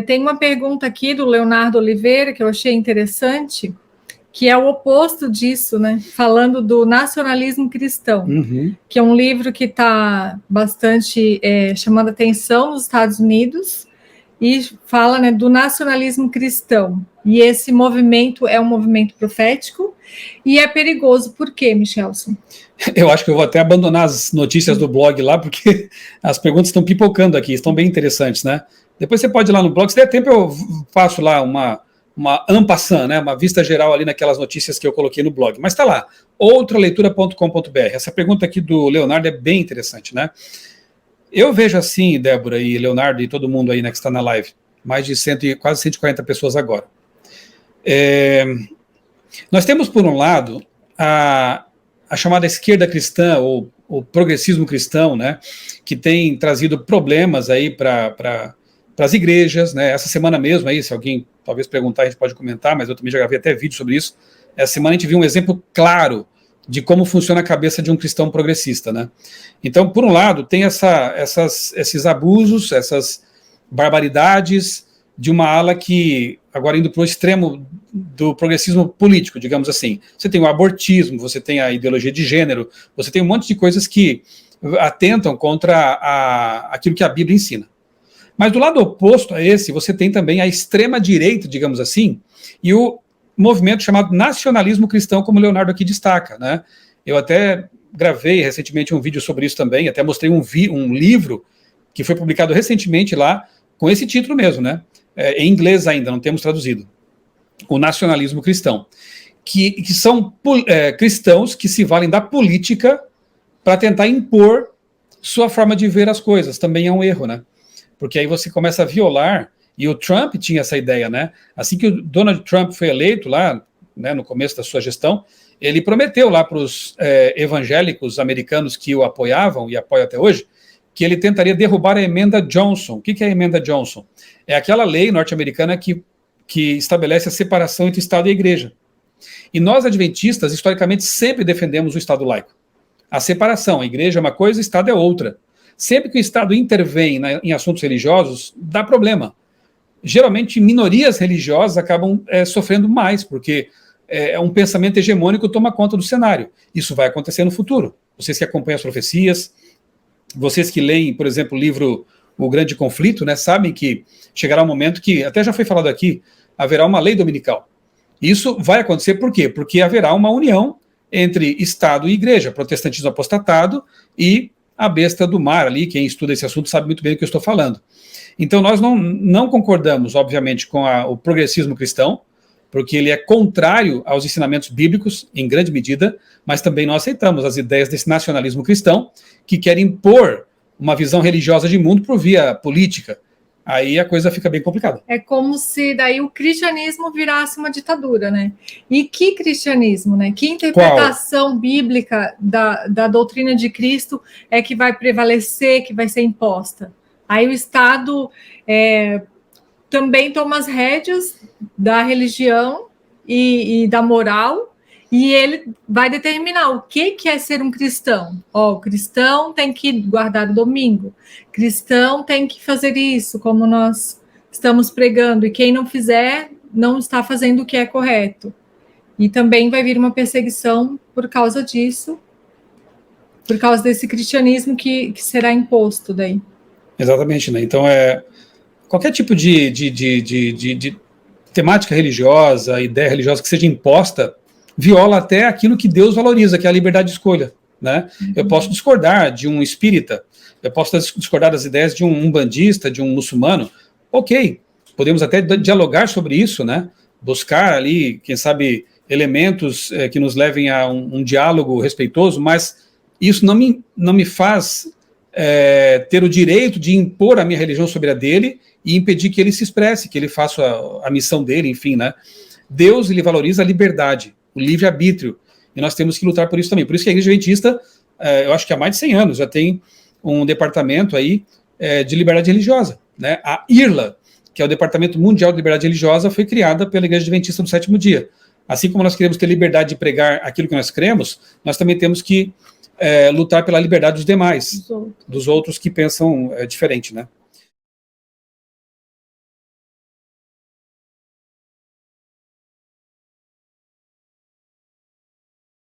Tem uma pergunta aqui do Leonardo Oliveira que eu achei interessante, que é o oposto disso, né? Falando do nacionalismo cristão, que é um livro que está bastante chamando atenção nos Estados Unidos, e fala, né, do nacionalismo cristão. E esse movimento é um movimento profético e é perigoso. Por quê, Michelson? Eu acho que eu vou até abandonar as notícias do blog lá, porque as perguntas estão pipocando aqui, estão bem interessantes, né? Depois você pode ir lá no blog, se der tempo eu faço lá uma en passant, né, uma vista geral ali naquelas notícias que eu coloquei no blog. Mas está lá, outraleitura.com.br. Essa pergunta aqui do Leonardo é bem interessante, né? Eu vejo assim, Débora e Leonardo e todo mundo aí, né, que está na live, mais de quase 140 pessoas agora. Nós temos, por um lado, a chamada esquerda cristã, ou o progressismo cristão, né, que tem trazido problemas aí para as igrejas, né? Essa semana mesmo, aí, se alguém talvez perguntar, a gente pode comentar, mas eu também já gravei até vídeo sobre isso. Essa semana a gente viu um exemplo claro de como funciona a cabeça de um cristão progressista, né? Então, por um lado, tem esses abusos, essas barbaridades de uma ala que, agora indo para o extremo do progressismo político, digamos assim. Você tem o abortismo, você tem a ideologia de gênero, você tem um monte de coisas que atentam contra aquilo que a Bíblia ensina. Mas do lado oposto a esse, você tem também a extrema-direita, digamos assim, e o movimento chamado nacionalismo cristão, como o Leonardo aqui destaca, né? Eu até gravei recentemente um vídeo sobre isso também, até mostrei um livro que foi publicado recentemente lá, com esse título mesmo, né? Em inglês ainda, não temos traduzido. O nacionalismo cristão. Que são cristãos que se valem da política para tentar impor sua forma de ver as coisas. Também é um erro, né? Porque aí você começa a violar. E o Trump tinha essa ideia, né? Assim que o Donald Trump foi eleito lá, né, no começo da sua gestão, ele prometeu lá para os evangélicos americanos que o apoiavam, e apoiam até hoje, que ele tentaria derrubar a emenda Johnson. O que é a emenda Johnson? É aquela lei norte-americana que estabelece a separação entre Estado e Igreja. E nós, adventistas, historicamente, sempre defendemos o Estado laico. A separação, a Igreja é uma coisa, o Estado é outra. Sempre que o Estado intervém em assuntos religiosos, dá problema. Geralmente, minorias religiosas acabam sofrendo mais, porque um pensamento hegemônico toma conta do cenário. Isso vai acontecer no futuro. Vocês que acompanham as profecias, vocês que leem, por exemplo, o livro O Grande Conflito, né, sabem que chegará um momento que, até já foi falado aqui, haverá uma lei dominical. Isso vai acontecer por quê? Porque haverá uma união entre Estado e Igreja, protestantismo apostatado e a besta do mar ali. Quem estuda esse assunto sabe muito bem do que eu estou falando. Então, nós não concordamos, obviamente, com o progressismo cristão, porque ele é contrário aos ensinamentos bíblicos, em grande medida, mas também não aceitamos as ideias desse nacionalismo cristão, que quer impor uma visão religiosa de mundo por via política. Aí a coisa fica bem complicada. É como se daí o cristianismo virasse uma ditadura, né? E que cristianismo, né? Que interpretação bíblica da doutrina de Cristo é que vai prevalecer, que vai ser imposta? Aí o Estado também toma as rédeas da religião e da moral, e ele vai determinar o que é ser um cristão. O cristão tem que guardar o domingo, cristão tem que fazer isso, como nós estamos pregando, e quem não fizer, não está fazendo o que é correto. E também vai vir uma perseguição por causa disso, por causa desse cristianismo que será imposto daí. Exatamente, né? Então, qualquer tipo de temática religiosa, ideia religiosa que seja imposta, viola até aquilo que Deus valoriza, que é a liberdade de escolha, né? Eu posso discordar de um espírita, eu posso discordar das ideias de um umbandista, de um muçulmano, ok, podemos até dialogar sobre isso, né? Buscar ali, quem sabe, elementos que nos levem a um diálogo respeitoso, mas isso não me faz ter o direito de impor a minha religião sobre a dele e impedir que ele se expresse, que ele faça a missão dele, enfim, né? Deus, ele valoriza a liberdade, o livre-arbítrio, e nós temos que lutar por isso também. Por isso que a Igreja Adventista, eu acho que há mais de 100 anos, já tem um departamento aí de liberdade religiosa, né? A IRLA, que é o Departamento Mundial de Liberdade Religiosa, foi criada pela Igreja Adventista do Sétimo Dia. Assim como nós queremos ter liberdade de pregar aquilo que nós cremos, nós também temos que lutar pela liberdade dos demais, dos outros que pensam diferente, né?